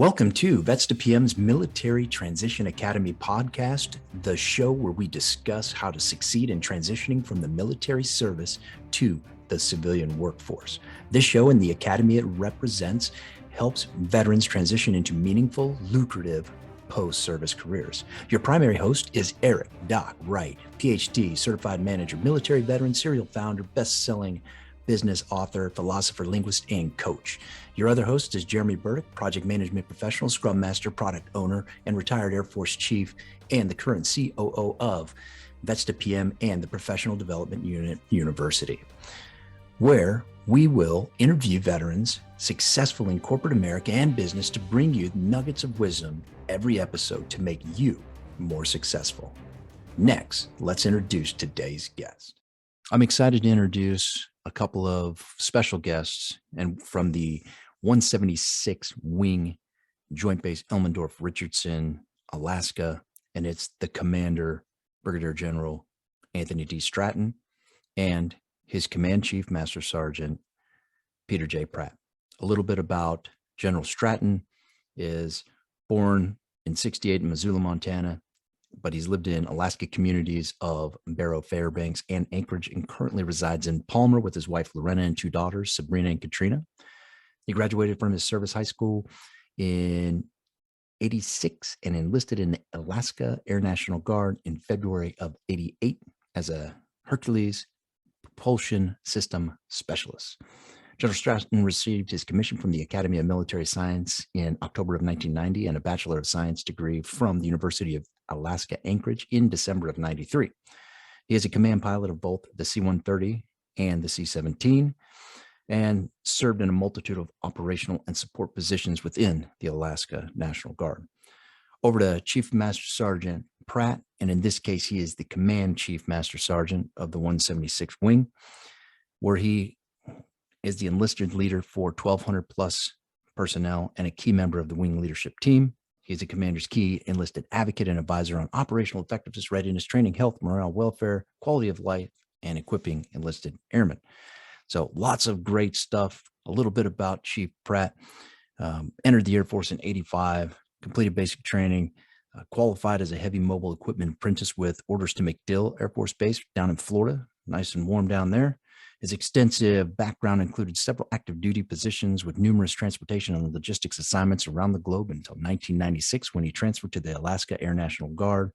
Welcome to Vets to PM's Military Transition Academy podcast, the show where we discuss how to succeed in transitioning from the military service to the civilian workforce. This show and the academy it represents helps veterans transition into meaningful, lucrative post-service careers. Your primary host is Eric Doc Wright, PhD, certified manager, military veteran, serial founder, best-selling business author, philosopher, linguist, and coach. Your other host is Jeremy Burdick, project management professional, scrum master, product owner, and retired Air Force chief, and the current COO of Vets to PM and the Professional Development Unit University, where we will interview veterans successful in corporate America and business to bring you nuggets of wisdom every episode to make you more successful. Next, let's introduce today's guest. I'm excited to introduce a couple of special guests and from the 176 Wing Joint Base Elmendorf, Richardson, Alaska, and it's the commander, Brigadier General Anthony D. Stratton, and his command chief, Master Sergeant Peter J. Pratt. A little bit about General Stratton. Is born in 1968 in Missoula, Montana, but he's lived in Alaska communities of Barrow, Fairbanks, and Anchorage, and currently resides in Palmer with his wife, Lorena, and two daughters, Sabrina and Katrina. He graduated from his service high school in 1986 and enlisted in the Alaska Air National Guard in February of 1988 as a Hercules propulsion system specialist. General Stratton received his commission from the Academy of Military Science in October of 1990 and a Bachelor of Science degree from the University of Alaska Anchorage in December of 1993. He is a command pilot of both the C-130 and the C-17 and served in a multitude of operational and support positions within the Alaska National Guard. Over to Chief Master Sergeant Pratt, and in this case, he is the Command Chief Master Sergeant of the 176th Wing, where he is the enlisted leader for 1,200 plus personnel and a key member of the wing leadership team. He's a commander's key enlisted advocate and advisor on operational effectiveness, readiness, training, health, morale, welfare, quality of life, and equipping enlisted airmen. So lots of great stuff. A little bit about Chief Pratt. Entered the Air Force in 1985, completed basic training, qualified as a heavy mobile equipment apprentice with orders to MacDill Air Force Base down in Florida. Nice and warm down there. His extensive background included several active duty positions with numerous transportation and logistics assignments around the globe until 1996 when he transferred to the Alaska Air National Guard,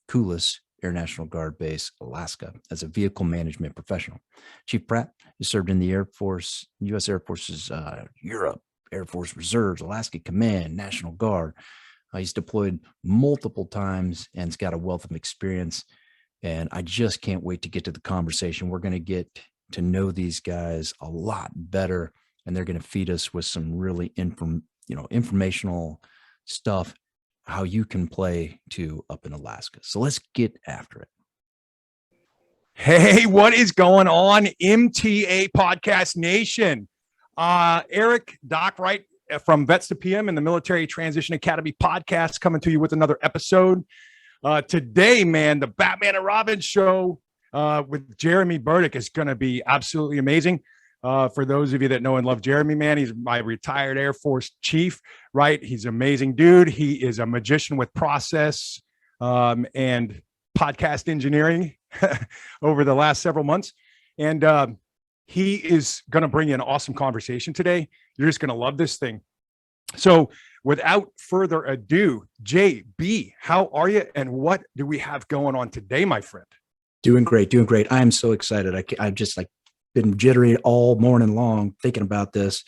Coulis Air National Guard Base, Alaska, as a vehicle management professional. Chief Pratt has served in the Air Force, U.S. Air Force's Europe, Air Force Reserves, Alaska Command, National Guard. He's deployed multiple times and has got a wealth of experience. And I just can't wait to get to the conversation. We're going to get to know these guys a lot better, and they're going to feed us with some really informational stuff, how you can play to up in Alaska. So let's get after it. Hey, what is going on, MTA Podcast Nation? Eric Doc Wright from Vets to PM and the Military Transition Academy podcast coming to you with another episode. Today, man, the Batman and Robin show with Jeremy Burdick is going to be absolutely amazing. For those of you that know and love Jeremy, man, he's my retired Air Force chief, right? He's an amazing dude. He is a magician with process and podcast engineering over the last several months. And he is going to bring you an awesome conversation today. You're just going to love this thing. So without further ado, JB, how are you? And what do we have going on today, my friend? Doing great. I am so excited. I've just been jittery all morning long thinking about this.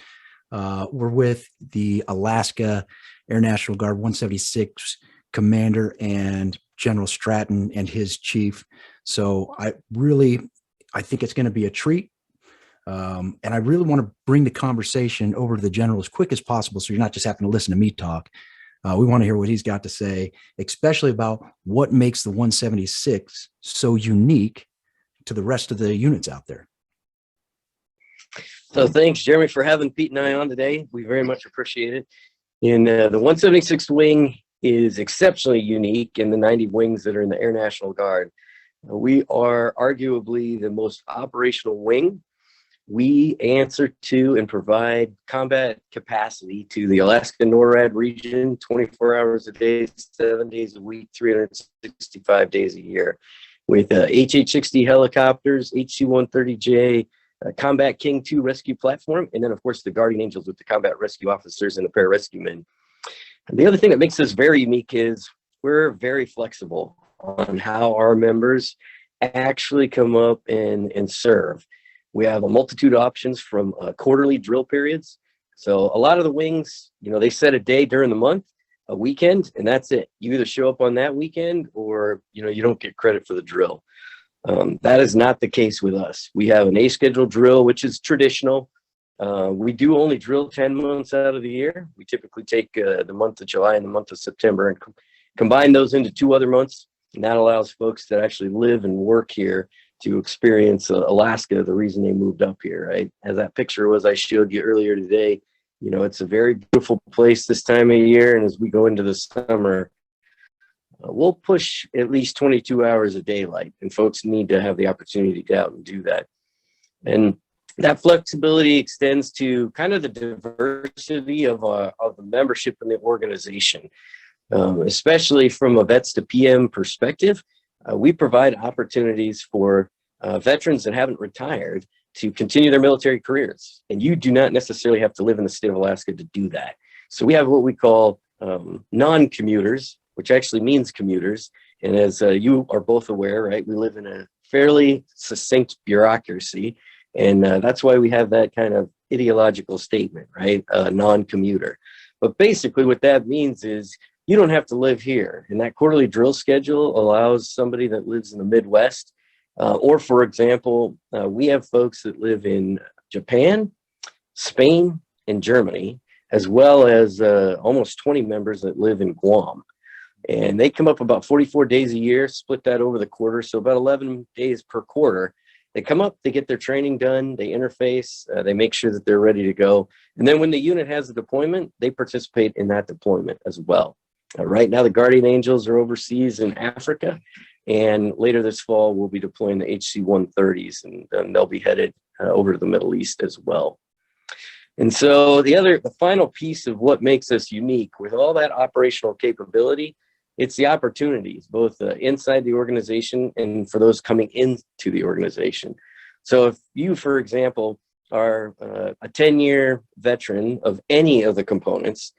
We're with the Alaska Air National Guard 176 commander and General Stratton and his chief. So I think it's going to be a treat. And I really want to bring the conversation over to the general as quick as possible, so you're not just having to listen to me talk. We want to hear what he's got to say, especially about what makes the 176 so unique to the rest of the units out there. So thanks, Jeremy, for having Pete and I on today. We very much appreciate it. And the 176th Wing is exceptionally unique in the 90 wings that are in the Air National Guard. We are arguably the most operational wing. we answer to and provide combat capacity to the Alaska NORAD region 24 hours a day, 7 days a week, 365 days a year with HH-60 helicopters, HC-130J, Combat King 2 rescue platform, and then, of course, the Guardian Angels with the combat rescue officers and the pararescue men. And the other thing that makes us very unique is we're very flexible on how our members actually come up and serve. We have a multitude of options from quarterly drill periods. So a lot of the wings, they set a day during the month, a weekend, and that's it. You either show up on that weekend or, you don't get credit for the drill. That is not the case with us. We have an A schedule drill, which is traditional. We do only drill 10 months out of the year. We typically take the month of July and the month of September and combine those into 2 other months. And that allows folks that actually live and work here to experience Alaska, the reason they moved up here, right? As that picture was I showed you earlier today, it's a very beautiful place this time of year. And as we go into the summer, we'll push at least 22 hours of daylight, and folks need to have the opportunity to get out and do that. And that flexibility extends to kind of the diversity of the membership in the organization, especially from a vets to PM perspective. We provide opportunities for veterans that haven't retired to continue their military careers. And you do not necessarily have to live in the state of Alaska to do that. So we have what we call non-commuters, which actually means commuters. And as you are both aware, right, we live in a fairly succinct bureaucracy. And that's why we have that kind of ideological statement, right? Non-commuter. But basically what that means is you don't have to live here. And that quarterly drill schedule allows somebody that lives in the Midwest, or for example, we have folks that live in Japan, Spain, and Germany, as well as almost 20 members that live in Guam. And they come up about 44 days a year, split that over the quarter, so about 11 days per quarter. They come up, they get their training done, they interface, they make sure that they're ready to go. And then when the unit has a deployment, they participate in that deployment as well. Right now, the Guardian Angels are overseas in Africa, and later this fall, we'll be deploying the HC-130s, and then they'll be headed over to the Middle East as well. And so the final piece of what makes us unique with all that operational capability, it's the opportunities, both inside the organization and for those coming into the organization. So if you, for example, are a 10-year veteran of any of the components,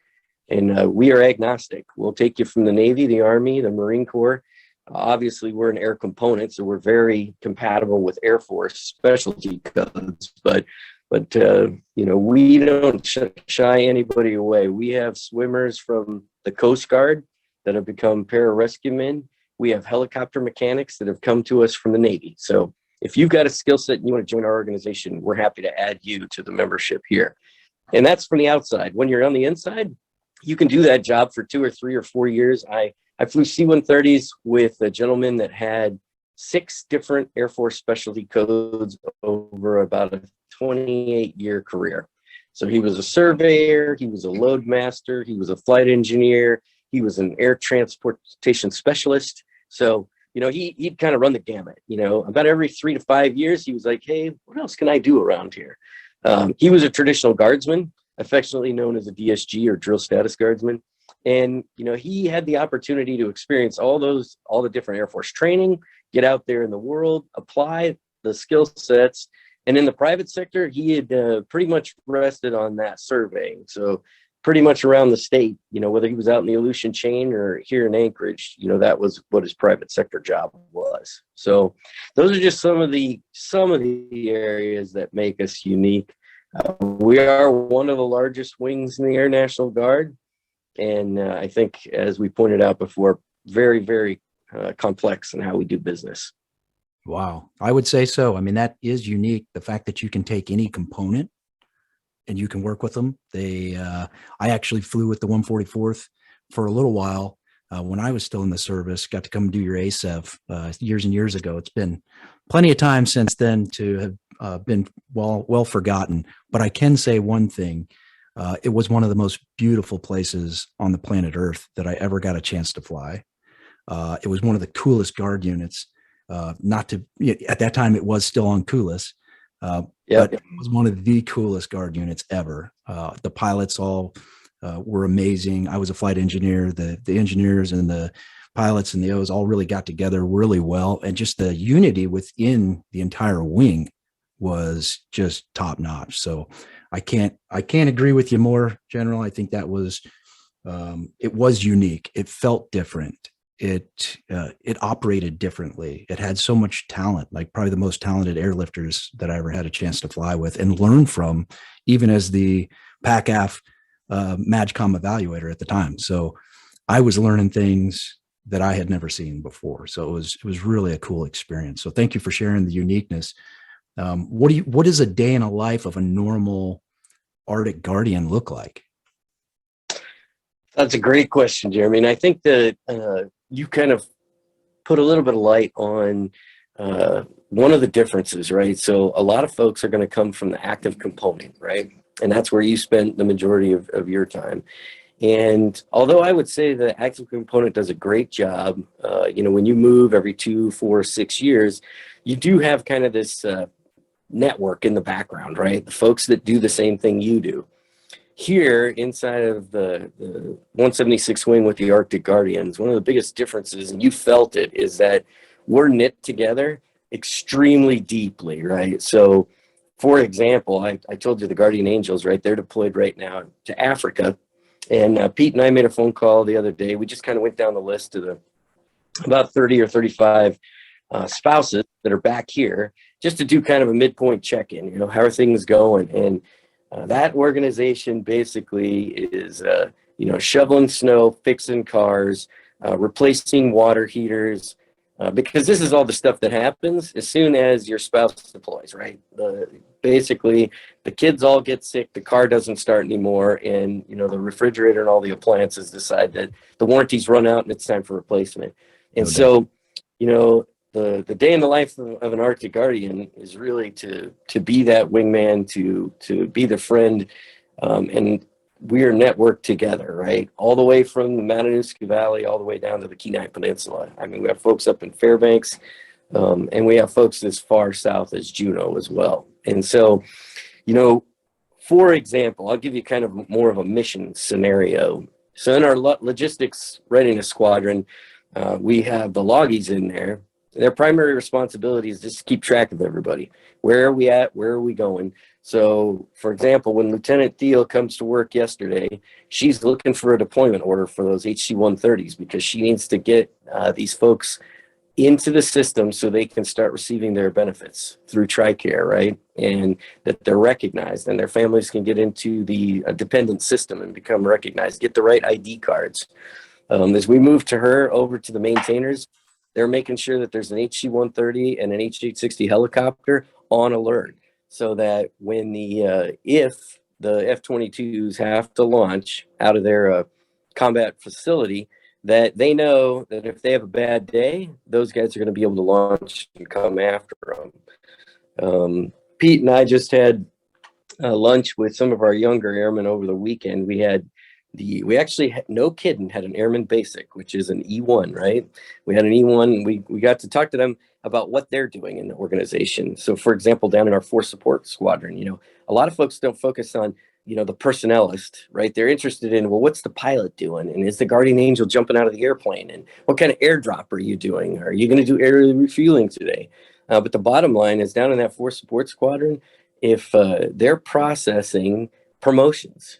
and we are agnostic. We'll take you from the Navy, the Army, the Marine Corps. Obviously, we're an air component, so we're very compatible with Air Force specialty codes. But we don't shy anybody away. We have swimmers from the Coast Guard that have become pararescue men. We have helicopter mechanics that have come to us from the Navy. So if you've got a skill set and you want to join our organization, we're happy to add you to the membership here. And that's from the outside. When you're on the inside, you can do that job for 2 or 3 or 4 years. I flew C-130s with a gentleman that had 6 different Air Force specialty codes over about a 28-year career. So he was a surveyor, he was a load master, he was a flight engineer, he was an air transportation specialist. So, he'd kind of run the gamut. About every 3 to 5 years, he was like, hey, what else can I do around here? He was a traditional guardsman, affectionately known as a DSG or drill status guardsman. And, he had the opportunity to experience all the different Air Force training, get out there in the world, apply the skill sets. And in the private sector, he had pretty much rested on that surveying. So pretty much around the state, whether he was out in the Aleutian chain or here in Anchorage, that was what his private sector job was. So those are just some of the areas that make us unique. We are one of the largest wings in the Air National Guard. And I think, as we pointed out before, very, very complex in how we do business. Wow. I would say so. I mean, that is unique. The fact that you can take any component and you can work with them. I actually flew with the 144th for a little while when I was still in the service, got to come do your ASEV years and years ago. It's been plenty of time since then to have been well forgotten. But I can say one thing. It was one of the most beautiful places on the planet Earth that I ever got a chance to fly. It was one of the coolest guard units. At that time, it was still on Kulis, But it was one of the coolest guard units ever. The pilots all were amazing. I was a flight engineer. The engineers and the pilots and the O's all really got together really well. And just the unity within the entire wing was just top notch. So I can't agree with you more, General. I think that was, it was unique. It felt different. It operated differently. It had so much talent, like probably the most talented airlifters that I ever had a chance to fly with and learn from, even as the PACAF MAGCOM evaluator at the time. So I was learning things that I had never seen before. So it was really a cool experience. So thank you for sharing the uniqueness. What does a day in a life of a normal Arctic Guardian look like? That's a great question, Jeremy. And I think that you kind of put a little bit of light on one of the differences, right? So a lot of folks are going to come from the active component, right? And that's where you spent the majority of your time. And although I would say the active component does a great job, when you move every 2, 4, 6 years, you do have kind of this network in the background, right? The folks that do the same thing you do. Here inside of the 176 wing with the Arctic Guardians, one of the biggest differences, and you felt it, is that we're knit together extremely deeply, right? So, for example, I told you the Guardian Angels, right? They're deployed right now to Africa. And Pete and I made a phone call the other day. We just kind of went down the list of about 30 or 35 spouses that are back here just to do kind of a midpoint check-in, how are things going? And that organization basically is, shoveling snow, fixing cars, replacing water heaters, because this is all the stuff that happens as soon as your spouse deploys, right? Basically, the kids all get sick, the car doesn't start anymore, and, the refrigerator and all the appliances decide that the warranties run out and it's time for replacement. And the day in the life of an Arctic Guardian is really to be that wingman, to be the friend, and we are networked together, right? All the way from the Matanuska Valley, all the way down to the Kenai Peninsula. I mean, we have folks up in Fairbanks, and we have folks as far south as Juneau as well. And so, for example, I'll give you kind of more of a mission scenario. So in our logistics readiness squadron, we have the loggies in there. Their primary responsibility is just to keep track of everybody. Where are we at? Where are we going? So, for example, when Lieutenant Thiel comes to work yesterday, she's looking for a deployment order for those HC-130s because she needs to get these folks into the system so they can start receiving their benefits through TRICARE, right? And that they're recognized and their families can get into the dependent system and become recognized, get the right ID cards. As we move to her over to the maintainers, they're making sure that there's an HC-130 and an H-860 helicopter on alert so that when if the F-22s have to launch out of their combat facility, that they know that if they have a bad day, those guys are going to be able to launch and come after them. Pete and I just had lunch with some of our younger airmen over the weekend. We actually, no kidding, had an airman basic, which is an E1, right? We had an E1. We got to talk to them about what they're doing in the organization. So, for example, down in our force support squadron, a lot of folks don't focus on, the personnelist, right? They're interested in, well, what's the pilot doing? And is the Guardian Angel jumping out of the airplane? And what kind of airdrop are you doing? Are you going to do air refueling today? But the bottom line is down in that force support squadron, if they're processing promotions,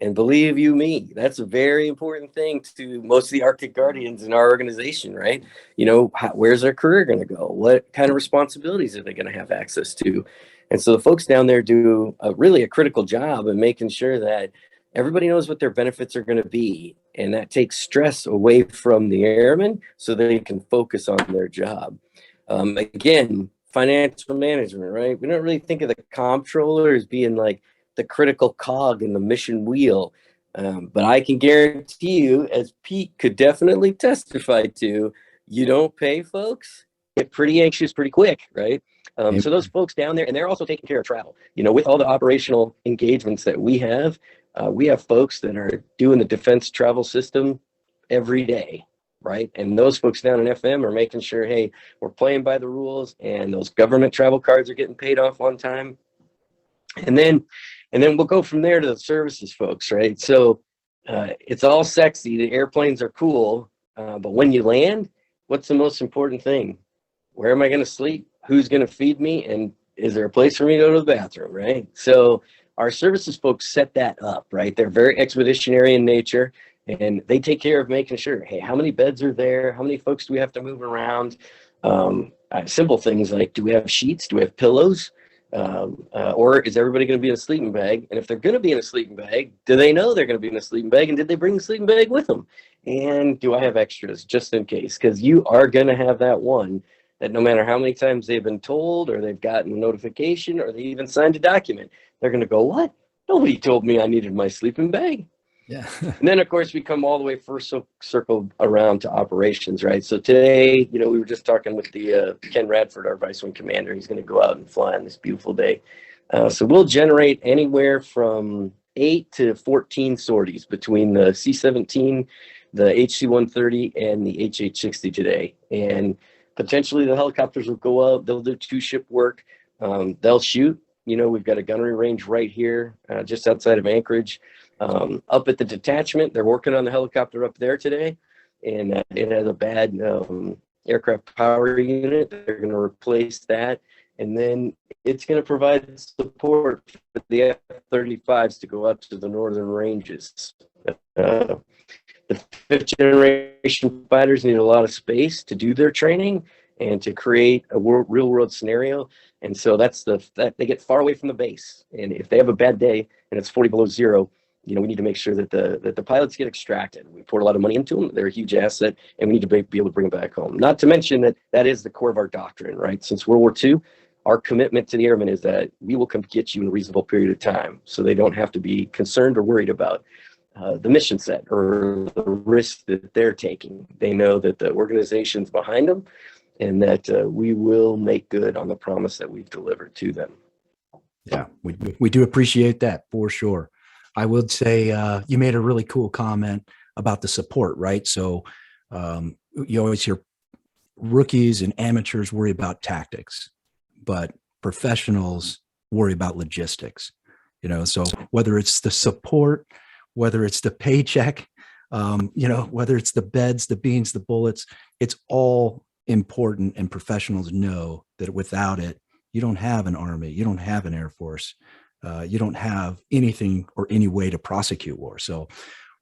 and believe you me, that's a very important thing to most of the Arctic Guardians in our organization, right? Where's their career going to go? What kind of responsibilities are they going to have access to? And so the folks down there do really a critical job in making sure that everybody knows what their benefits are going to be. And that takes stress away from the airmen so they can focus on their job. Again, financial management, right? We don't really think of the comptroller as being like the critical cog in the mission wheel. But I can guarantee you, as Pete could definitely testify to, you don't pay folks, get pretty anxious pretty quick, right? So those folks down there, and they're also taking care of travel. With all the operational engagements that we have folks that are doing the defense travel system every day. right? And those folks down in FM are making sure, hey, we're playing by the rules, and those government travel cards are getting paid off on time. And then we'll go from there to the services folks, right? So it's all sexy. The airplanes are cool, but when you land, what's the most important thing? Where am I going to sleep? Who's going to feed me? And is there a place for me to go to the bathroom, right? So our services folks set that up, right? They're very expeditionary in nature, and they take care of making sure, hey, how many beds are there? How many folks do we have to move around? Simple things like, do we have sheets? Do we have pillows? Or is everybody going to be in a sleeping bag? And if they're going to be in a sleeping bag, do they know they're going to be in a sleeping bag? And did they bring the sleeping bag with them? And do I have extras just in case? Because you are going to have that one that no matter how many times they've been told, or they've gotten a notification, or they even signed a document, they're going to go, what? Nobody told me I needed my sleeping bag. Yeah. And then, of course, we come all the way first circle around to operations, right? So today, we were just talking with the Ken Radford, our Vice Wing Commander. He's going to go out and fly on this beautiful day. So we'll generate anywhere from 8 to 14 sorties between the C-17, the HC-130, and the HH-60 today. And potentially the helicopters will go out. They'll do 2-ship work. They'll shoot. We've got a gunnery range right here, just outside of Anchorage. Up at the detachment, they're working on the helicopter up there today, and it has a bad aircraft power unit. They're going to replace that, and then it's going to provide support for the F-35s to go up to the northern ranges. The 5th generation fighters need a lot of space to do their training and to create a real world scenario. And so that they get far away from the base. And if they have a bad day and it's 40 below zero, we need to make sure that the pilots get extracted. We poured a lot of money into them. They're a huge asset, and we need to be able to bring them back home. Not to mention that is the core of our doctrine, right? Since World War II, our commitment to the airmen is that we will come get you in a reasonable period of time, so they don't have to be concerned or worried about the mission set or the risk that they're taking. They know that the organization's behind them, and that we will make good on the promise that we've delivered to them. Yeah, we do appreciate that for sure. I would say you made a really cool comment about the support, right? So you always hear rookies and amateurs worry about tactics, but professionals worry about logistics. So whether it's the support, whether it's the paycheck, whether it's the beds, the beans, the bullets, it's all important, and professionals know that without it, you don't have an army, you don't have an Air Force, you don't have anything or any way to prosecute war. So,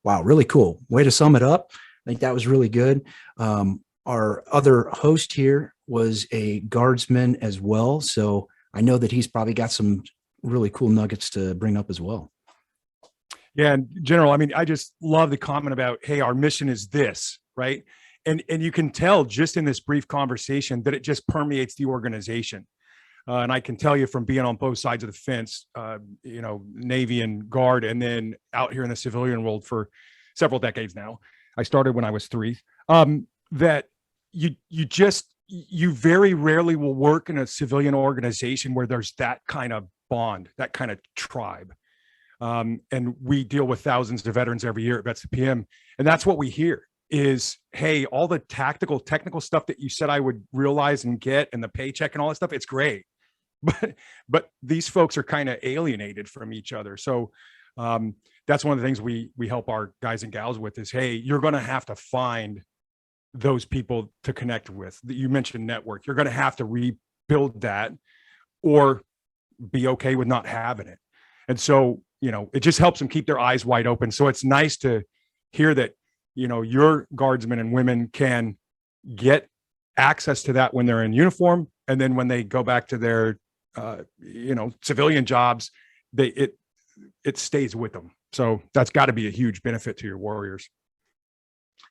wow, really cool way to sum it up. I think that was really good. Our other host here was a guardsman as well, so I know that he's probably got some really cool nuggets to bring up as well. Yeah, and General, I just love the comment about, hey, our mission is this, right? And you can tell just in this brief conversation that it just permeates the organization. And I can tell you from being on both sides of the fence, Navy and Guard, and then out here in the civilian world for several decades now. I started when I was 3. That you very rarely will work in a civilian organization where there's that kind of bond, that kind of tribe. And we deal with thousands of veterans every year at Vets to PM. And that's what we hear is, hey, all the technical stuff that you said I would realize and get, and the paycheck and all that stuff, it's great. But these folks are kind of alienated from each other. So that's one of the things we help our guys and gals with is, hey, you're going to have to find those people to connect with. You mentioned network. You're going to have to rebuild that or be okay with not having it. And so, it just helps them keep their eyes wide open. So it's nice to hear that, your guardsmen and women can get access to that when they're in uniform. And then when they go back to their, civilian jobs, it stays with them. So that's got to be a huge benefit to your warriors.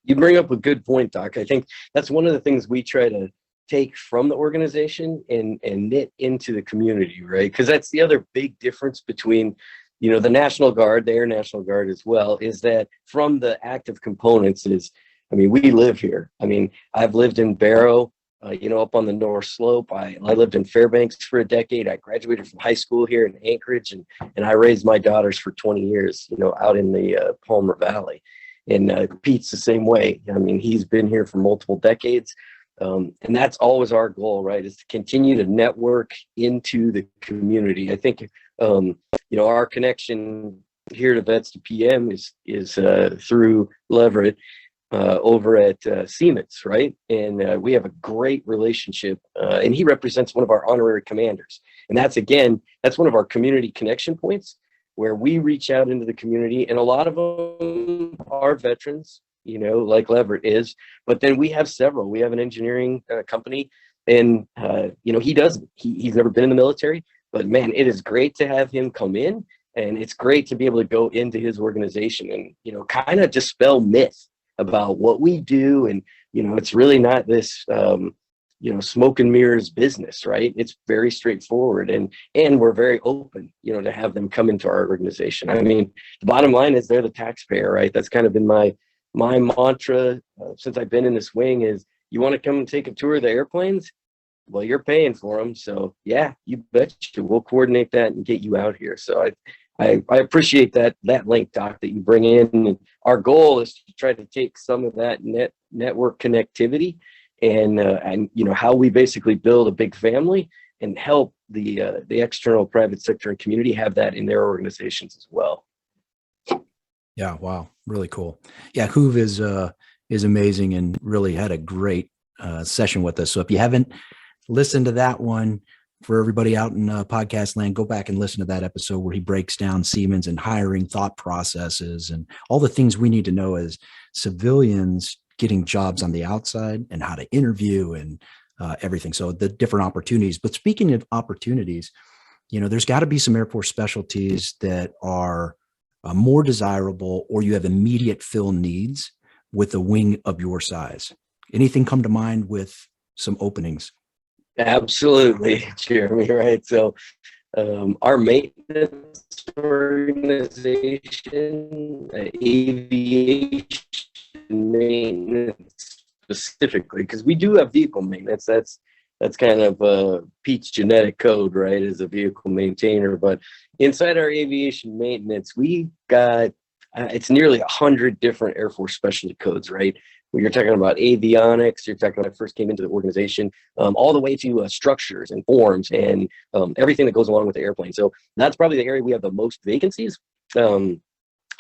You bring up a good point, Doc. I think that's one of the things we try to take from the organization and knit into the community, right? Because that's the other big difference between, the National Guard, the Air National Guard as well, is that from the active components we live here. I've lived in Barrow, up on the North Slope. I lived in Fairbanks for a decade. I graduated from high school here in Anchorage, and I raised my daughters for 20 years, out in the Palmer Valley. And Pete's the same way. I mean, he's been here for multiple decades. And that's always our goal, right? Is to continue to network into the community. I think, our connection here to Vets to PM is through Leverett over at Siemens, right? And we have a great relationship, and he represents one of our honorary commanders. And that's one of our community connection points where we reach out into the community, and a lot of them are veterans, like Leverett is, but then we have several. We have an engineering company, and he's never been in the military, but man, it is great to have him come in, and it's great to be able to go into his organization and, kind of dispel myth about what we do. And, it's really not this, smoke and mirrors business, right? It's very straightforward, and we're very open, to have them come into our organization. I mean, the bottom line is they're the taxpayer, right? That's kind of been my mantra since I've been in this wing is, you want to come and take a tour of the airplanes? Well, you're paying for them. So yeah, you betcha. We'll coordinate that and get you out here. So I appreciate that link, Doc, that you bring in. And our goal is to try to take some of that network connectivity and how we basically build a big family and help the external private sector and community have that in their organizations as well. Yeah. Wow. Really cool. Yeah. Hoove is amazing and really had a great session with us. So if you haven't listened to that one, for everybody out in podcast land, go back and listen to that episode where he breaks down Siemens and hiring thought processes and all the things we need to know as civilians getting jobs on the outside and how to interview and everything. So the different opportunities. But speaking of opportunities, there's got to be some Air Force specialties that are more desirable, or you have immediate fill needs with a wing of your size. Anything come to mind with some openings? Absolutely, Jeremy, right? So our maintenance organization, aviation maintenance specifically, because we do have vehicle maintenance. That's kind of Pete's genetic code, right, as a vehicle maintainer. But inside our aviation maintenance, we got it's nearly 100 different Air Force specialty codes, right? When you're talking about avionics, you're talking when I first came into the organization, all the way to structures and forms and everything that goes along with the airplane. So that's probably the area we have the most vacancies. I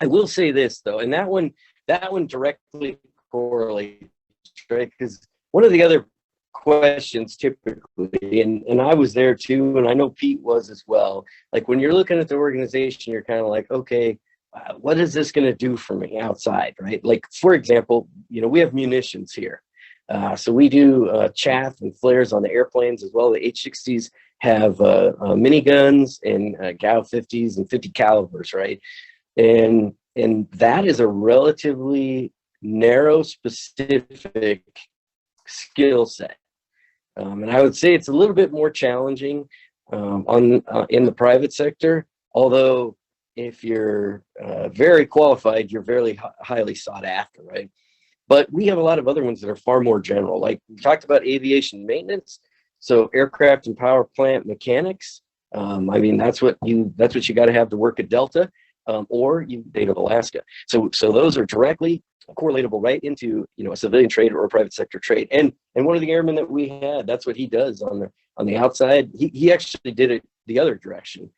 will say this though, and that one directly correlates, right? Because one of the other questions typically, and I was there too, and I know Pete was as well. Like when you're looking at the organization, you're kind of like, okay, what is this going to do for me outside, right? Like, for example, we have munitions here. So we do chaff and flares on the airplanes as well. The H-60s have miniguns and GAU 50s and 50 calibers, right? And that is a relatively narrow, specific skill set. And I would say it's a little bit more challenging in the private sector, although if you're very qualified, you're very highly sought after, right? But we have a lot of other ones that are far more general. Like we talked about aviation maintenance, so aircraft and power plant mechanics. That's what you got to have to work at Delta or State of Alaska. So those are directly correlatable right into a civilian trade or a private sector trade. And one of the airmen that we had, that's what he does on the outside. He actually did it the other direction.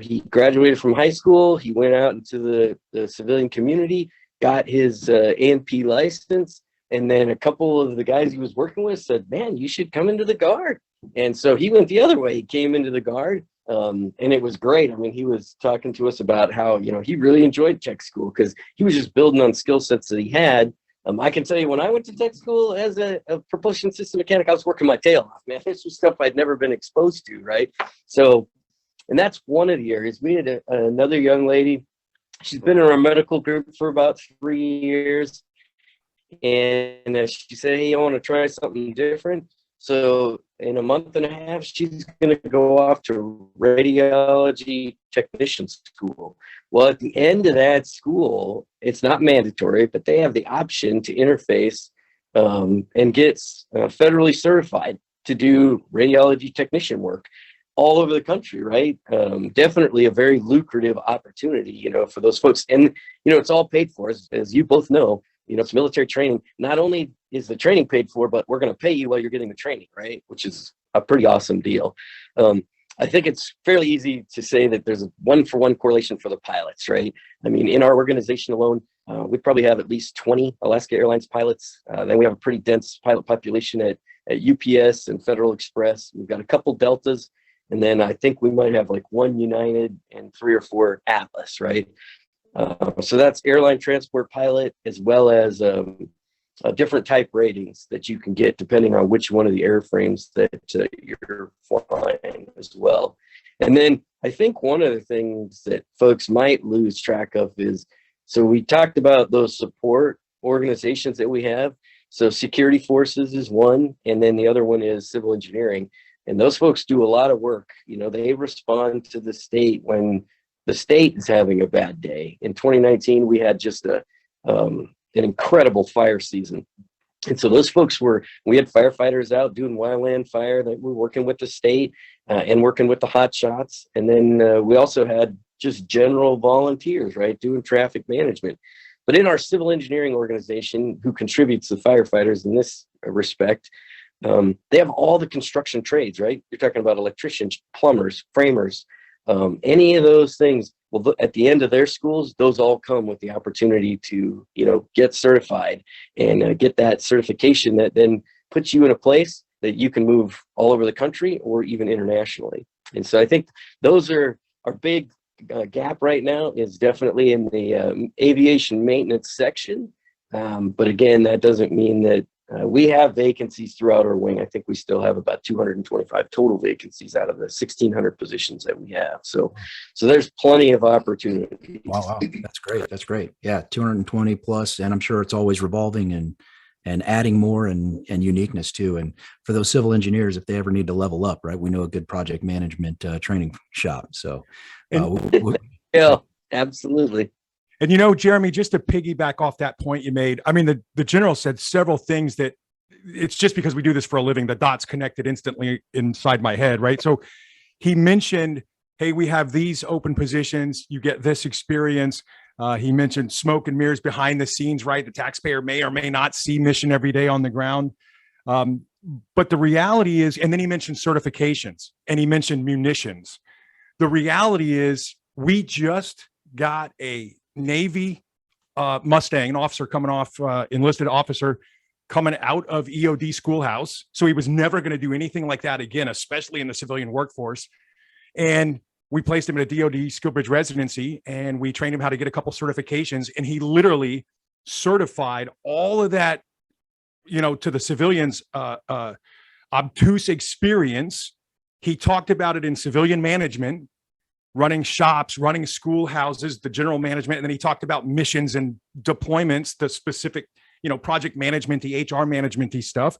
He graduated from high school. He went out into the civilian community, got his A&P license, and then a couple of the guys he was working with said, "Man, you should come into the Guard." And so he went the other way. He came into the Guard, and it was great. I mean, he was talking to us about how he really enjoyed tech school because he was just building on skill sets that he had. I can tell you, when I went to tech school as a propulsion system mechanic, I was working my tail off, man. This was stuff I'd never been exposed to, right? So. And that's one of the areas. We had another young lady. She's been in our medical group for about 3 years. And she said, "Hey, I want to try something different." So in a month and a half, she's going to go off to radiology technician school. Well, at the end of that school, it's not mandatory, but they have the option to interface and get federally certified to do radiology technician work. all over the country, right? Definitely a very lucrative opportunity, for those folks. And, it's all paid for, as you both know. It's military training. Not only is the training paid for, but we're going to pay you while you're getting the training, right? Which is a pretty awesome deal. I think it's fairly easy to say that there's a one-for-one correlation for the pilots, right? I mean, in our organization alone, we probably have at least 20 Alaska Airlines pilots. Then we have a pretty dense pilot population at UPS and Federal Express. We've got a couple Deltas, and then I think we might have like one United and 3 or 4 Atlas, right? So that's airline transport pilot, as well as different type ratings that you can get depending on which one of the airframes that you're flying as well. And then I think one of the things that folks might lose track of is, so we talked about those support organizations that we have. So security forces is one, and then the other one is civil engineering. And those folks do a lot of work. They respond to the state when the state is having a bad day. In 2019, we had just an incredible fire season. And so those folks we had firefighters out doing wildland fire that were working with the state and working with the hot shots. And then we also had just general volunteers, right, doing traffic management. But in our civil engineering organization, who contributes to firefighters in this respect, they have all the construction trades, right? You're talking about electricians, plumbers, framers, any of those things. Well, at the end of their schools, those all come with the opportunity to, get certified and get that certification that then puts you in a place that you can move all over the country or even internationally. And so I think those are our big gap right now, is definitely in the aviation maintenance section. But again, that doesn't mean that we have vacancies throughout our wing. I think we still have about 225 total vacancies out of the 1,600 positions that we have. So there's plenty of opportunity. Wow. That's great. Yeah. 220 plus. And I'm sure it's always revolving and adding more and uniqueness too. And for those civil engineers, if they ever need to level up, right, we know a good project management training shop. So yeah, absolutely. And Jeremy, just to piggyback off that point you made, I mean, the general said several things that it's just because we do this for a living, the dots connected instantly inside my head, right? So he mentioned, hey, we have these open positions, you get this experience. He mentioned smoke and mirrors behind the scenes, right? The taxpayer may or may not see mission every day on the ground. But the reality is, and then he mentioned certifications and he mentioned munitions. The reality is we just got a Navy Mustang, an officer coming off, enlisted officer coming out of EOD schoolhouse. So he was never going to do anything like that again, especially in the civilian workforce. And we placed him in a DOD skill bridge residency and we trained him how to get a couple certifications. And he literally certified all of that, to the civilians' obtuse experience. He talked about it in civilian management, running shops, running schoolhouses, the general management. And then he talked about missions and deployments, the specific, project management, the HR management-y stuff.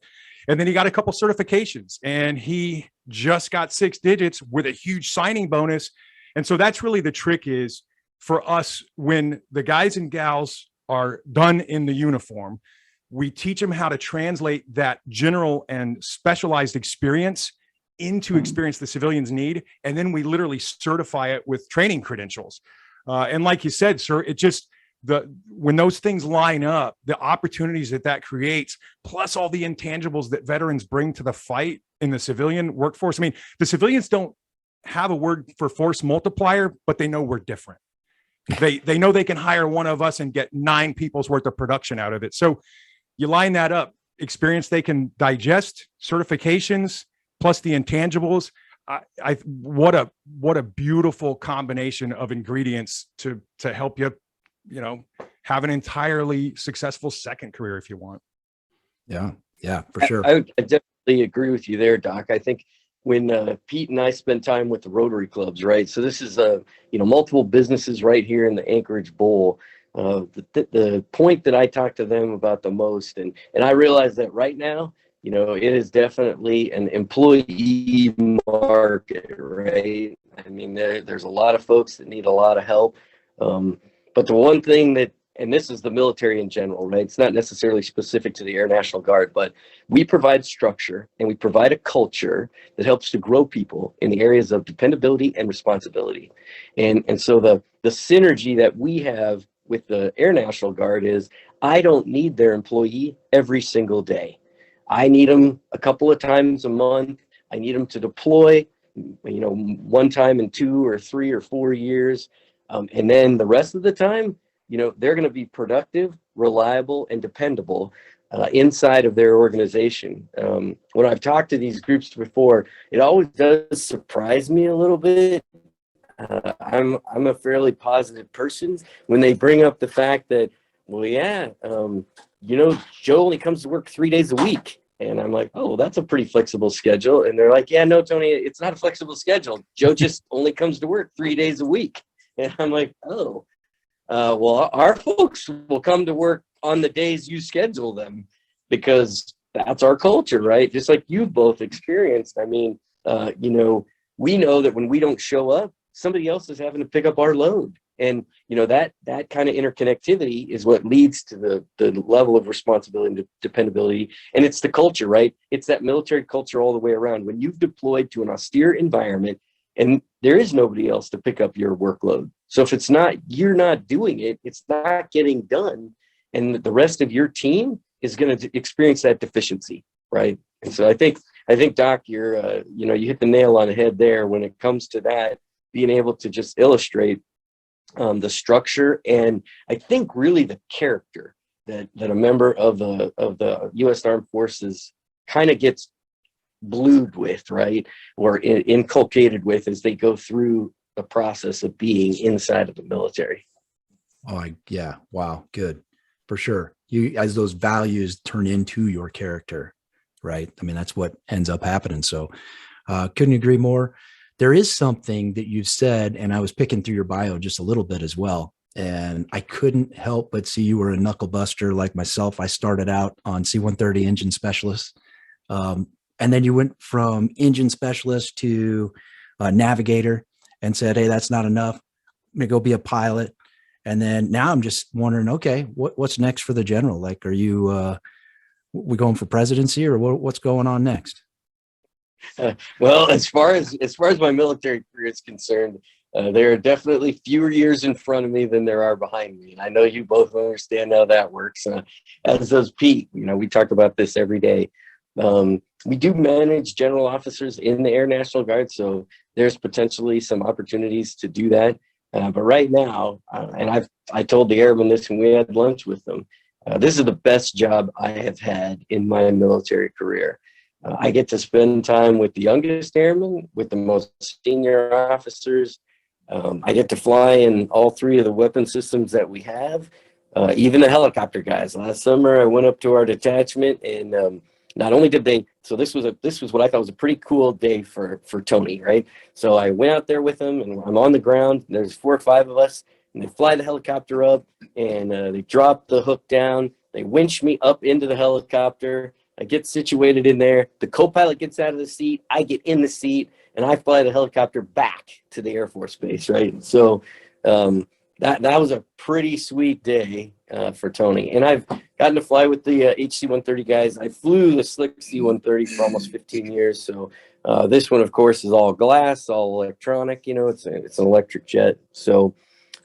And then he got a couple certifications and he just got 6 digits with a huge signing bonus. And so that's really the trick, is for us, when the guys and gals are done in the uniform, we teach them how to translate that general and specialized experience into experience the civilians need. And then we literally certify it with training credentials. And like you said, sir, it just, when those things line up, the opportunities that creates, plus all the intangibles that veterans bring to the fight in the civilian workforce. I mean, the civilians don't have a word for force multiplier, but they know we're different. They know they can hire one of us and get 9 people's worth of production out of it. So you line that up, experience they can digest, certifications, plus the intangibles. What a beautiful combination of ingredients to help you, have an entirely successful second career if you want. Yeah, for sure. I definitely agree with you there, Doc. I think when Pete and I spend time with the Rotary clubs, right? So this is multiple businesses right here in the Anchorage Bowl. The point that I talk to them about the most, and I realize that right now, it is definitely an employee market, right? I mean, there's a lot of folks that need a lot of help. But the one thing that and this is the military in general, right? It's not necessarily specific to the Air National Guard, but we provide structure and we provide a culture that helps to grow people in the areas of dependability and responsibility. And so the synergy that we have with the Air National Guard is I don't need their employee every single day. I need them a couple of times a month. I need them to deploy, one time in 2 or 3 or 4 years. And then the rest of the time, they're going to be productive, reliable, and dependable inside of their organization. When I've talked to these groups before, it always does surprise me a little bit. I'm a fairly positive person when they bring up the fact that, well, yeah, Joe only comes to work 3 days a week. And I'm like, oh, that's a pretty flexible schedule. And they're like, yeah, no, Tony, it's not a flexible schedule. Joe just only comes to work 3 days a week. And I'm like, oh, well, our folks will come to work on the days you schedule them because that's our culture, right? Just like you've both experienced. I mean, we know that when we don't show up, somebody else is having to pick up our load. And, that kind of interconnectivity is what leads to the level of responsibility and dependability. And it's the culture, right? It's that military culture all the way around. When you've deployed to an austere environment and there is nobody else to pick up your workload. So if you're not doing it, it's not getting done. And the rest of your team is going to experience that deficiency, right? And so I think, Doc, you hit the nail on the head there when it comes to that, being able to just illustrate the structure and I think really the character that a member of the U.S. Armed Forces kind of gets blued with, right, or inculcated with as they go through the process of being inside of the military. Oh, yeah. Wow. Good. For sure. As those values turn into your character, right? I mean, that's what ends up happening. So couldn't agree more. There is something that you've said, and I was picking through your bio just a little bit as well. And I couldn't help but see you were a knuckle buster like myself. I started out on C-130 engine specialist. And then you went from engine specialist to navigator and said, hey, that's not enough. I'm going to go be a pilot. And then now I'm just wondering, okay, what's next for the general? Like, are you, we going for presidency or what's going on next? Well, as far as my military career is concerned, there are definitely fewer years in front of me than there are behind me. And I know you both understand how that works. As does Pete, we talk about this every day. We do manage general officers in the Air National Guard, so there's potentially some opportunities to do that. But right now, and I told the airmen this when we had lunch with them, this is the best job I have had in my military career. I get to spend time with the youngest airmen, with the most senior officers. I get to fly in all 3 of the weapon systems that we have, even the helicopter guys. Last summer, I went up to our detachment, and not only did they. So this was what I thought was a pretty cool day for Tony, right? So I went out there with him, and I'm on the ground. There's 4 or 5 of us, and they fly the helicopter up, and they drop the hook down. They winch me up into the helicopter. I get situated in there. The co-pilot gets out of the seat. I get in the seat, and I fly the helicopter back to the Air Force Base, right? So that was a pretty sweet day for Tony. And I've gotten to fly with the HC-130 guys. I flew the slick C-130 for almost 15 years. So this one, of course, is all glass, all electronic. It's an electric jet. So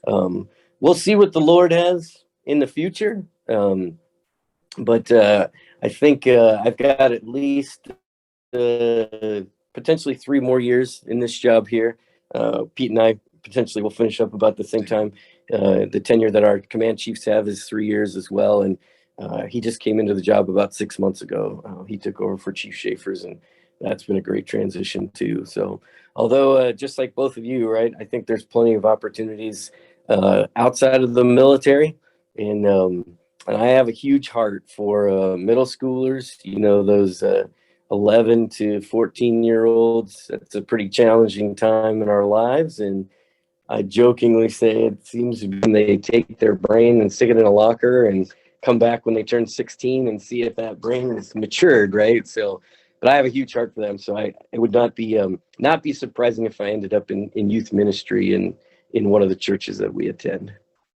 we'll see what the Lord has in the future. But I think I've got at least potentially 3 more years in this job here. Pete and I potentially will finish up about the same time. The tenure that our command chiefs have is 3 years as well. And he just came into the job about 6 months ago. He took over for Chief Schaefer's, and that's been a great transition too. So although just like both of you, right, I think there's plenty of opportunities outside of the military. And I have a huge heart for middle schoolers, those 11 to 14-year-olds. It's a pretty challenging time in our lives. And I jokingly say it seems when they take their brain and stick it in a locker and come back when they turn 16 and see if that brain is matured, right? So, but I have a huge heart for them. So it would not be surprising if I ended up in youth ministry in one of the churches that we attend.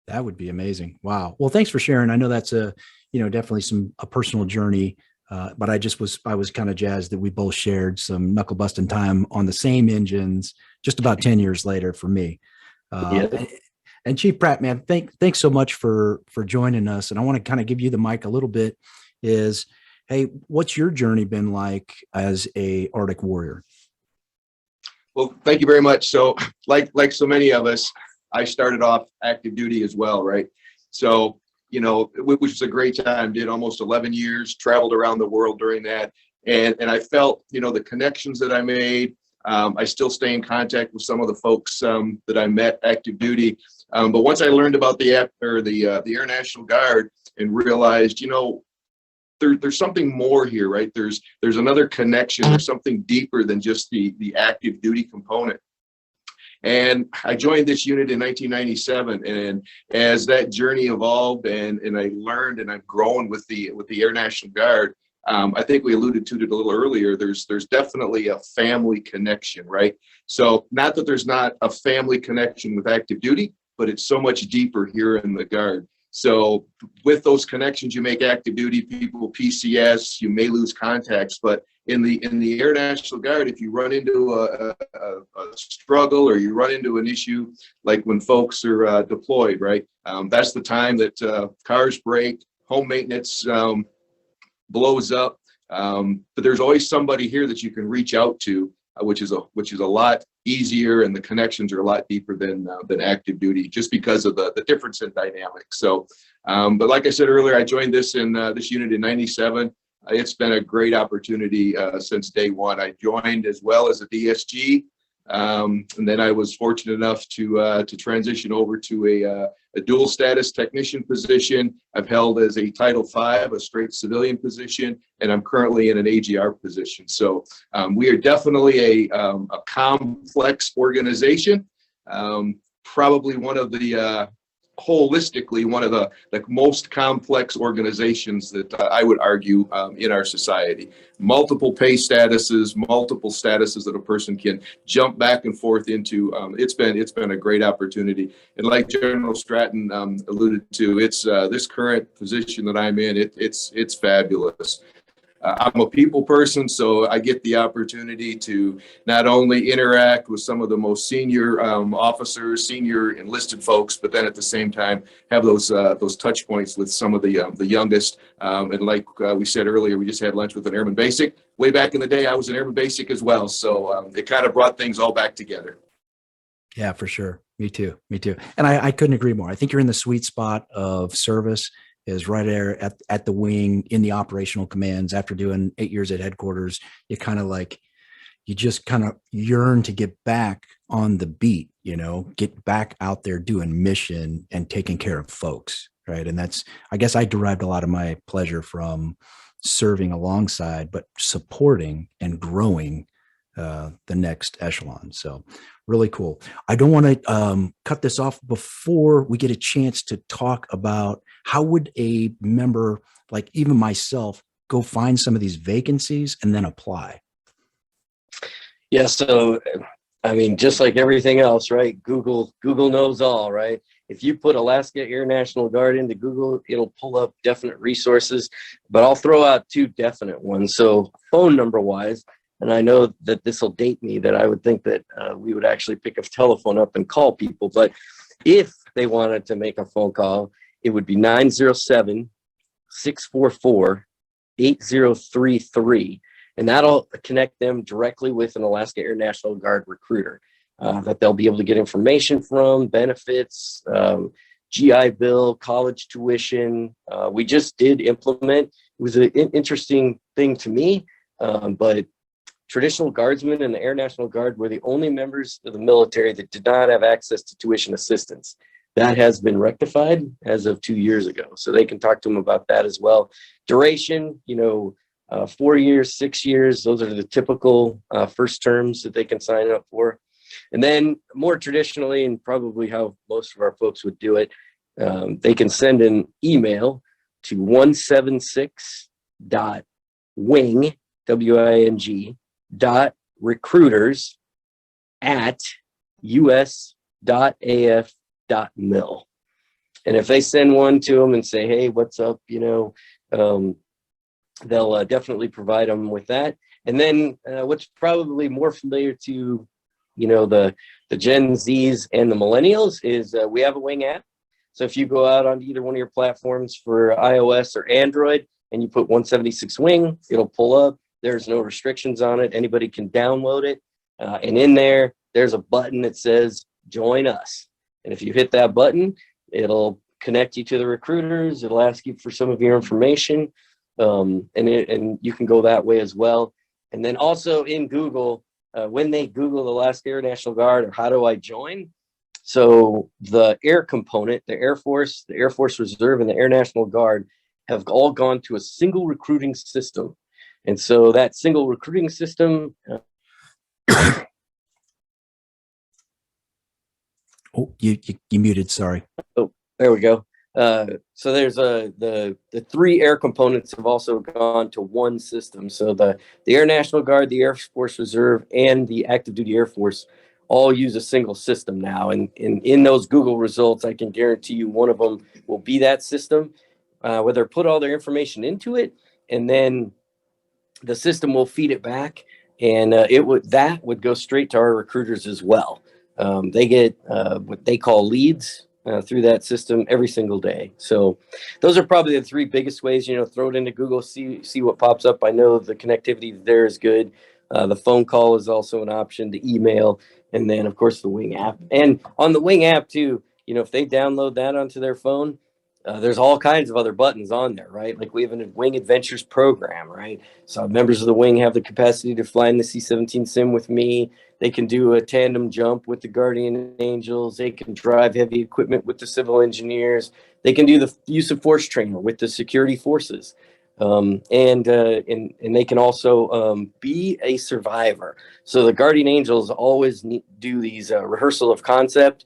That would be amazing. Wow. Well, thanks for sharing. I know that's definitely a personal journey. But I was kind of jazzed that we both shared some knuckle busting time on the same engines just about 10 years later for me. Yeah. And Chief Pratt, man, thanks so much for joining us. And I want to kind of give you the mic a little bit hey, what's your journey been like as a Arctic warrior? Well, thank you very much. So like so many of us, I started off active duty as well, right? So, which was a great time, did almost 11 years, traveled around the world during that. And I felt, the connections that I made, I still stay in contact with some of the folks that I met active duty. But once I learned about the Air National Guard and realized, there's something more here, right? There's another connection. There's something deeper than just the active duty component. And I joined this unit in 1997, and as that journey evolved and I learned and I've grown with the Air National Guard, I think we alluded to it a little earlier. There's definitely a family connection, right? So not that there's not a family connection with active duty, but it's so much deeper here in the Guard. So with those connections, you make active duty people PCS, you may lose contacts, but in the Air National Guard, if you run into a struggle or you run into an issue, like when folks are deployed, right? That's the time that cars break, home maintenance blows up. But there's always somebody here that you can reach out to, which is a lot easier, and the connections are a lot deeper than active duty, just because of the difference in dynamics. So, but like I said earlier, I joined this unit in '97. It's been a great opportunity since day one. I joined as well as a DSG, and then I was fortunate enough to transition over to a dual status technician position. I've held as a Title V, a straight civilian position, and I'm currently in an AGR position. So we are definitely a complex organization, probably holistically one of the most complex organizations that I would argue in our society. Multiple pay statuses, multiple statuses that a person can jump back and forth into. It's been a great opportunity, and like General Stratton alluded to, it's this current position that I'm in. It's fabulous. I'm a people person, so I get the opportunity to not only interact with some of the most senior officers, senior enlisted folks, but then at the same time have those touch points with some of the youngest. And like we said earlier, we just had lunch with an Airman Basic. Way back in the day, I was an Airman Basic as well, so it kind of brought things all back together. Yeah, for sure. Me too. And I couldn't agree more. I think you're in the sweet spot of service. Is right there at the wing in the operational commands. After doing 8 years at headquarters, you just kind of yearn to get back on the beat, get back out there doing mission and taking care of folks. Right. And I guess I derived a lot of my pleasure from serving alongside, but supporting and growing the next echelon. So really cool. I don't want to cut this off before we get a chance to talk about how would a member, like even myself, go find some of these vacancies and then apply. Yeah. So, I mean, just like everything else, right? Google knows all, right? If you put Alaska Air National Guard into Google, it'll pull up definite resources, but I'll throw out two definite ones. So phone number wise, and I know that this will date me, that I would think that we would actually pick a telephone up and call people. But if they wanted to make a phone call, it would be 907-644-8033. And that'll connect them directly with an Alaska Air National Guard recruiter that they'll be able to get information from, benefits, GI Bill, college tuition. We just did implement, it was an interesting thing to me, but traditional guardsmen and the Air National Guard were the only members of the military that did not have access to tuition assistance. That has been rectified as of 2 years ago. So they can talk to them about that as well. Duration, 4 years, 6 years, those are the typical first terms that they can sign up for. And then more traditionally, and probably how most of our folks would do it, they can send an email to 176.wing, WING, .recruiters@us.af.mil. And if they send one to them and say, hey, what's up, they'll definitely provide them with that. And then what's probably more familiar to, the Gen Zs and the millennials is we have a wing app. So if you go out on either one of your platforms for iOS or Android and you put 176 wing, it'll pull up. There's no restrictions on it. Anybody can download it. And in there's a button that says join us. And if you hit that button, it'll connect you to the recruiters. It'll ask you for some of your information. And you can go that way as well. And then also in Google, when they Google the Alaska Air National Guard or how do I join? So the air component, the Air Force, the Air Force Reserve, and the Air National Guard have all gone to a single recruiting system. And so that single recruiting system. Oh, you muted. Sorry. Oh, there we go. So there's the three air components have also gone to one system. So the Air National Guard, the Air Force Reserve, and the Active Duty Air Force all use a single system now. And in those Google results, I can guarantee you one of them will be that system, where they put all their information into it, and then the system will feed it back, and that would go straight to our recruiters as well. They get what they call leads through that system every single day. So those are probably the three biggest ways. Throw it into Google, see what pops up. I know the connectivity there is good. The phone call is also an option, the email, and then of course the Wing app. And on the Wing app too, if they download that onto their phone, there's all kinds of other buttons on there, right? Like we have a Wing Adventures program, right? So members of the Wing have the capacity to fly in the C-17 sim with me. They can do a tandem jump with the Guardian Angels. They can drive heavy equipment with the civil engineers. They can do the use of force trainer with the security forces. And they can also be a survivor. So the Guardian Angels always do these rehearsal of concept.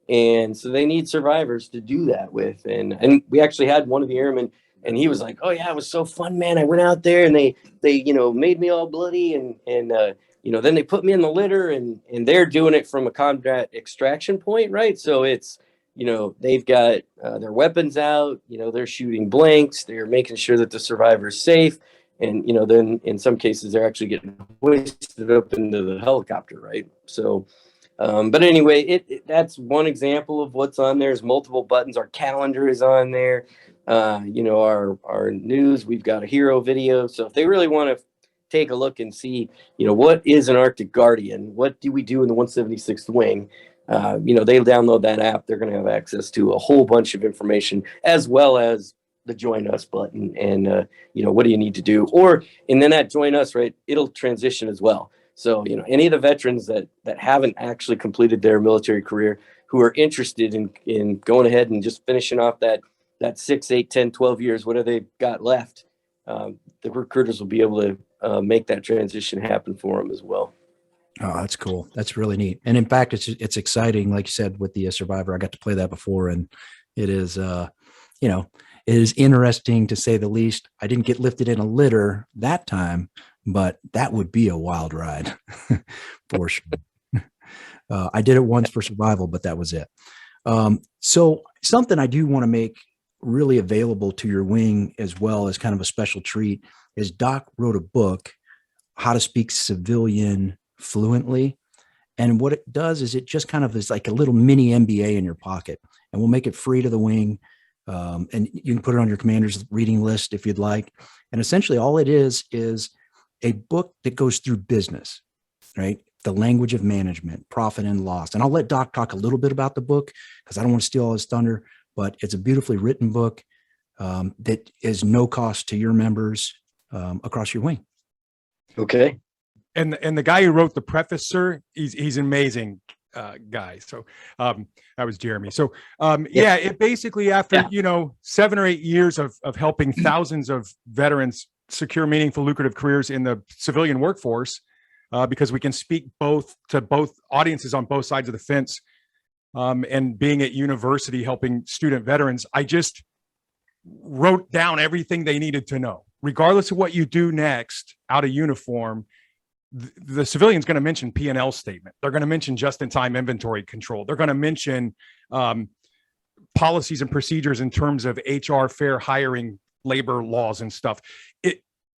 And so they need survivors to do that with. And we actually had one of the airmen, and he was like, oh yeah, it was so fun, man. I went out there and they made me all bloody and then they put me in the litter, and they're doing it from a combat extraction point, right? So it's, they've got their weapons out, they're shooting blanks, they're making sure that the survivor is safe. And, then in some cases they're actually getting hoisted up into the helicopter, right? So, but anyway, that's one example of what's on there. There's multiple buttons. Our calendar is on there. Our news, we've got a hero video. So if they really want to take a look and see, what is an Arctic Guardian? What do we do in the 176th Wing? They'll download that app. They're going to have access to a whole bunch of information, as well as the Join Us button. And, what do you need to do? And then that Join Us, right, it'll transition as well. So, any of the veterans that haven't actually completed their military career, who are interested in going ahead and just finishing off that 6, 8, 10, 12 years, whatever they've got left, the recruiters will be able to make that transition happen for them as well. Oh, that's cool. That's really neat. And in fact, it's exciting. Like you said, with the Survivor, I got to play that before, and it is, it is interesting to say the least. I didn't get lifted in a litter that time, but that would be a wild ride for sure. I did it once for survival, but that was it. So something I do want to make really available to your wing as well as kind of a special treat is Doc wrote a book, How to Speak Civilian Fluently. And what it does is it just kind of is like a little mini MBA in your pocket, and we'll make it free to the wing. And you can put it on your commander's reading list if you'd like. And essentially all it is a book that goes through business, right? The language of management, profit and loss. And I'll let Doc talk a little bit about the book because I don't want to steal all his thunder, but it's a beautifully written book that is no cost to your members across your wing. Okay. And the guy who wrote the preface, sir, he's an amazing guy. So that was Jeremy. So it basically after 7 or 8 years of helping thousands of veterans secure meaningful, lucrative careers in the civilian workforce, because we can speak to both audiences on both sides of the fence, and being at university helping student veterans, I just wrote down everything they needed to know. Regardless of what you do next out of uniform, the civilian's going to mention P&L statement. They're going to mention just-in-time inventory control. They're going to mention policies and procedures in terms of HR, fair hiring, labor laws and stuff.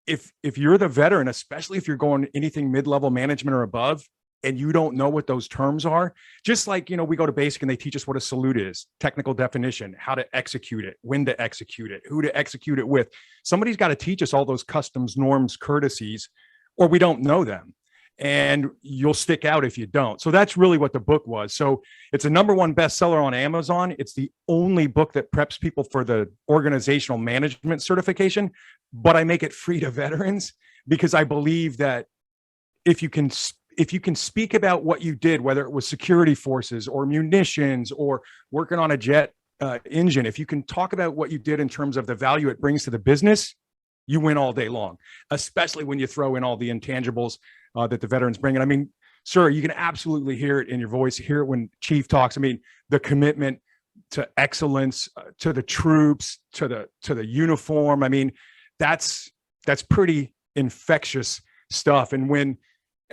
If you're the veteran, especially if you're going anything mid-level management or above, and you don't know what those terms are, just like, we go to basic and they teach us what a salute is, technical definition, how to execute it, when to execute it, who to execute it with. Somebody's got to teach us all those customs, norms, courtesies, or we don't know them. And you'll stick out if you don't. So that's really what the book was. So it's a #1 bestseller on Amazon. It's the only book that preps people for the organizational management certification, but I make it free to veterans because I believe that if you can speak about what you did, whether it was security forces or munitions or working on a jet engine, if you can talk about what you did in terms of the value it brings to the business, you win all day long, especially when you throw in all the intangibles that the veterans bring. And I mean, sir, you can absolutely hear it in your voice, hear it when Chief talks. I mean, the commitment to excellence, to the troops, to the uniform. I mean, that's pretty infectious stuff. And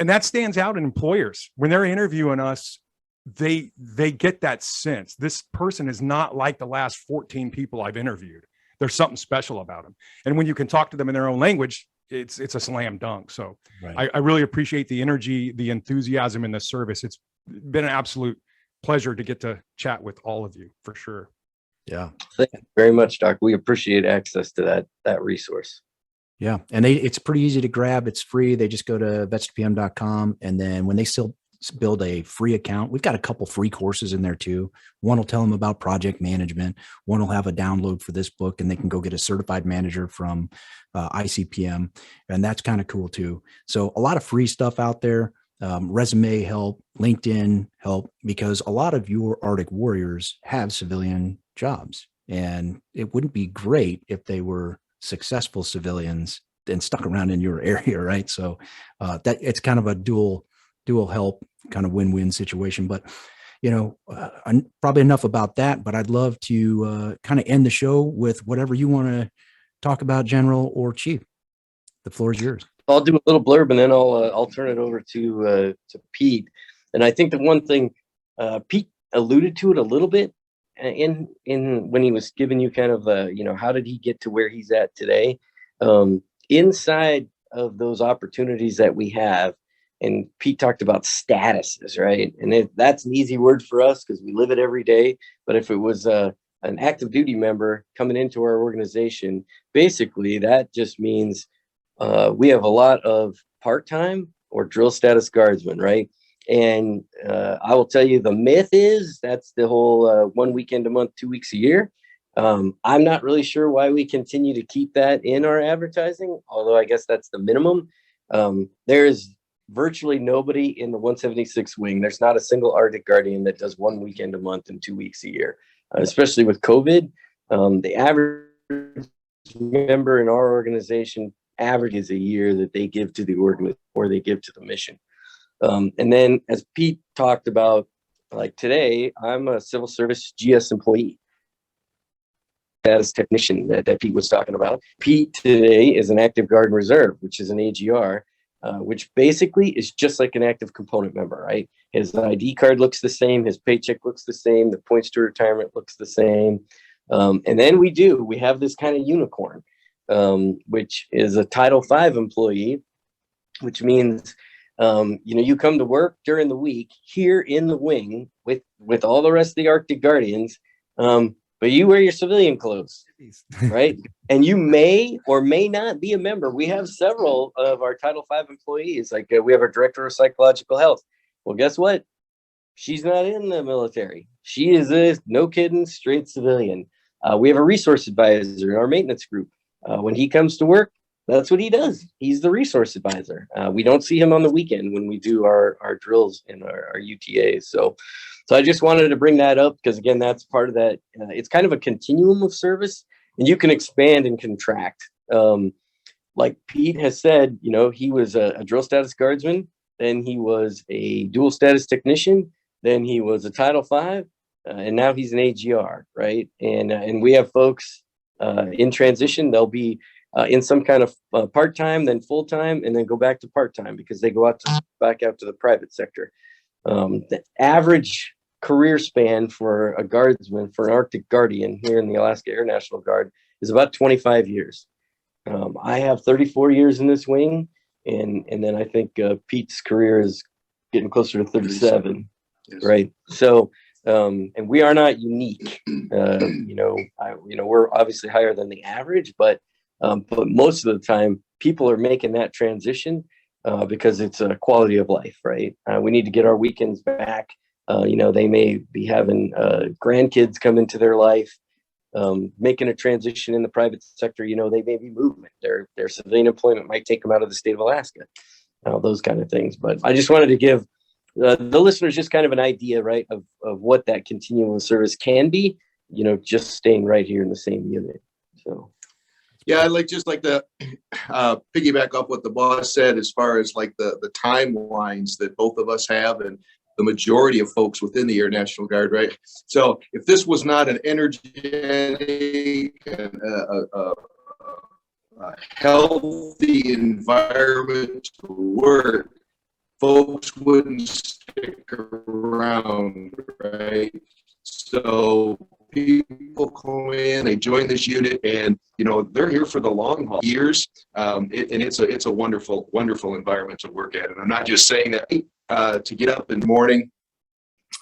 that stands out in employers when they're interviewing us. They get that sense. This person is not like the last 14 people I've interviewed. There's something special about them. And when you can talk to them in their own language, it's a slam dunk. So right. I really appreciate the energy, the enthusiasm in the service. It's been an absolute pleasure to get to chat with all of you, for sure. Yeah. Thank you very much, Doc. We appreciate access to that resource. Yeah. And it's pretty easy to grab. It's free. They just go to vets2pm.com. And then when they still build a free account, we've got a couple free courses in there too. One will tell them about project management. One will have a download for this book, and they can go get a certified manager from ICPM. And that's kind of cool too. So a lot of free stuff out there. Resume help, LinkedIn help, because a lot of your Arctic warriors have civilian jobs, and it wouldn't be great if they were successful civilians and stuck around in your area, right? So that it's kind of a dual help, kind of win-win situation. But probably enough about that. But I'd love to kind of end the show with whatever you want to talk about, General or Chief. The floor is yours. I'll do a little blurb and then I'll turn it over to Pete. And I think the one thing Pete alluded to it a little bit in when he was giving you kind of how did he get to where he's at today? Inside of those opportunities that we have, and Pete talked about statuses, right? And that's an easy word for us because we live it every day. But if it was an active duty member coming into our organization, basically that just means we have a lot of part-time or drill status guardsmen, right? And I will tell you, the myth is that's the whole 1 weekend a month, 2 weeks a year. I'm not really sure why we continue to keep that in our advertising, although I guess that's the minimum. There's virtually nobody in the 176 wing. There's not a single Arctic Guardian that does 1 weekend a month and 2 weeks a year, especially with COVID. The average member in our organization averages a year that they give to the organization or they give to the mission. And then as Pete talked about, like today, I'm a civil service GS employee. Status technician that Pete was talking about. Pete today is an active guard and reserve, which is an AGR, which basically is just like an active component member, right? His ID card looks the same, his paycheck looks the same, the points to retirement looks the same. And then we have this kind of unicorn, which is a Title V employee, which means you come to work during the week here in the wing with all the rest of the Arctic Guardians, but you wear your civilian clothes, right? And you may or may not be a member. We have several of our Title V employees, like we have our director of psychological health. Well, guess what? She's not in the military. She is no kidding, straight civilian. We have a resource advisor in our maintenance group. When he comes to work, that's what he does. He's the resource advisor. We don't see him on the weekend when we do our drills and our UTAs. So I just wanted to bring that up because, again, that's part of that. It's kind of a continuum of service, and you can expand and contract. Like Pete has said, he was a drill status guardsman, then he was a dual status technician, then he was a Title V, and now he's an AGR, right? And we have folks in transition. They'll be in some kind of part-time, then full-time, and then go back to part-time because they go back out to the private sector. The average career span for a guardsman, for an Arctic Guardian here in the Alaska Air National Guard, is about 25 years. I have 34 years in this wing, and then I think Pete's career is getting closer to 37, yes. Right? So, and we are not unique. We're obviously higher than the average, but most of the time, people are making that transition because it's a quality of life, right? We need to get our weekends back. They may be having grandkids come into their life, making a transition in the private sector. They may be moving. Their civilian employment might take them out of the state of Alaska, those kind of things. But I just wanted to give the listeners just kind of an idea, right, of what that continuum of service can be, just staying right here in the same unit. So. Yeah, I'd like to piggyback up what the boss said as far as like the timelines that both of us have and the majority of folks within the Air National Guard, right? So if this was not an energetic and a healthy environment to work, folks wouldn't stick around, right? So people come in, they join this unit, and they're here for the long haul, years. And it's a wonderful, wonderful environment to work at. And I'm not just saying that to get up in the morning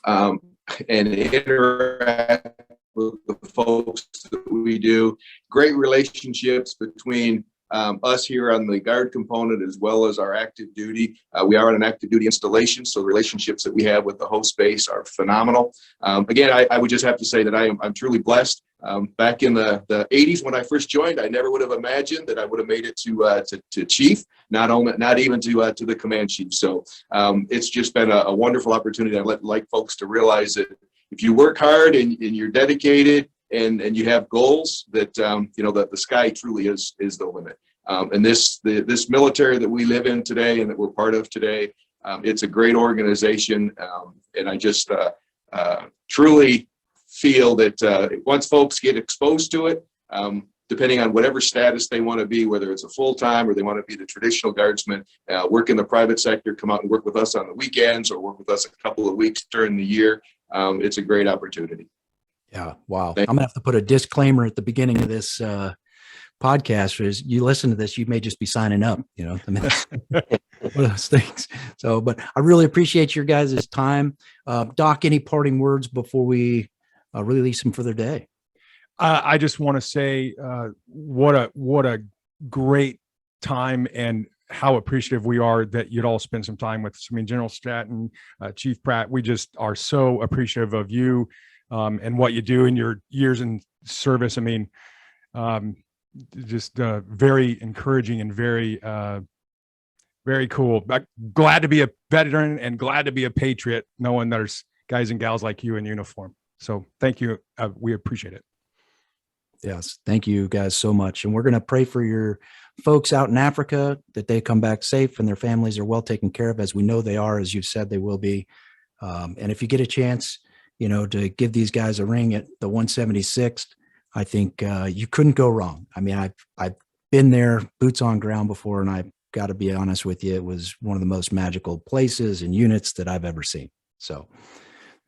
and interact with the folks that we do. Great relationships between us here on the guard component as well as our active duty. We are on an active duty installation, so the relationships that we have with the host base are phenomenal. Again, I would just have to say that I'm truly blessed. Back in the 80s when I first joined, I never would have imagined that I would have made it to chief, not even to the command chief. So it's just been a wonderful opportunity. I'd like folks to realize that if you work hard and you're dedicated and you have goals, that that the sky truly is the limit. And this military that we live in today and that we're part of today, it's a great organization, and I just truly feel that once folks get exposed to it, depending on whatever status they want to be, whether it's a full-time or they want to be the traditional guardsman, work in the private sector, come out and work with us on the weekends or work with us a couple of weeks during the year, it's a great opportunity. Yeah. Wow. I'm gonna have to put a disclaimer at the beginning of this podcast. Is you listen to this, you may just be signing up, I mean, one of those things. So, but I really appreciate your guys' time. Doc, any parting words before we release them for their day? I just want to say what a great time and how appreciative we are that you'd all spend some time with us. I mean, General Stratton, Chief Pratt, we just are so appreciative of you and what you do in your years in service. I mean, just very encouraging and very, very cool. But glad to be a veteran and glad to be a patriot, knowing there's guys and gals like you in uniform. So thank you. We appreciate it. Yes. Thank you guys so much. And we're going to pray for your folks out in Africa, that they come back safe and their families are well taken care of, as we know they are, as you've said, they will be. And if you get a chance, to give these guys a ring at the 176th, I think you couldn't go wrong. I mean, I've been there, boots on ground before, and I've got to be honest with you, it was one of the most magical places and units that I've ever seen. So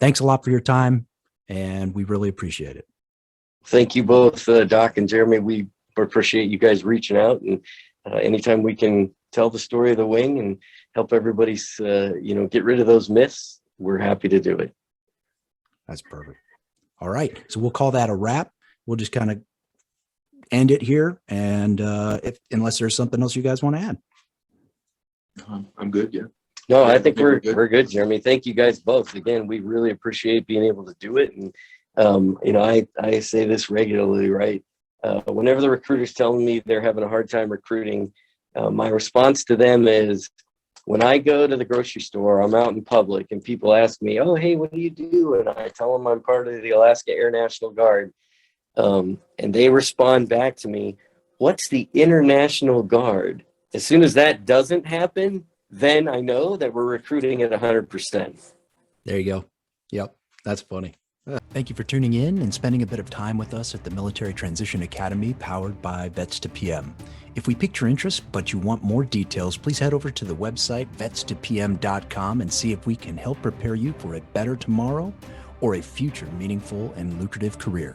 thanks a lot for your time, and we really appreciate it. Thank you both, Doc and Jeremy. We appreciate you guys reaching out, and anytime we can tell the story of the wing and help everybody, get rid of those myths, we're happy to do it. That's perfect. All right. So we'll call that a wrap. We'll just kind of end it here. And unless there's something else you guys want to add. I'm good. Yeah. No, I think we're good, Jeremy. Thank you guys both. Again, we really appreciate being able to do it. And, I say this regularly, right? Whenever the recruiter's telling me they're having a hard time recruiting, my response to them is, when I go to the grocery store, I'm out in public and people ask me, oh, hey, what do you do? And I tell them I'm part of the Alaska Air National Guard. And they respond back to me, what's the International Guard? As soon as that doesn't happen, then I know that we're recruiting at 100%. There you go. Yep. That's funny. Thank you for tuning in and spending a bit of time with us at the Military Transition Academy, powered by Vets to PM. If we piqued your interest, but you want more details, please head over to the website vets2pm.com and see if we can help prepare you for a better tomorrow or a future meaningful and lucrative career.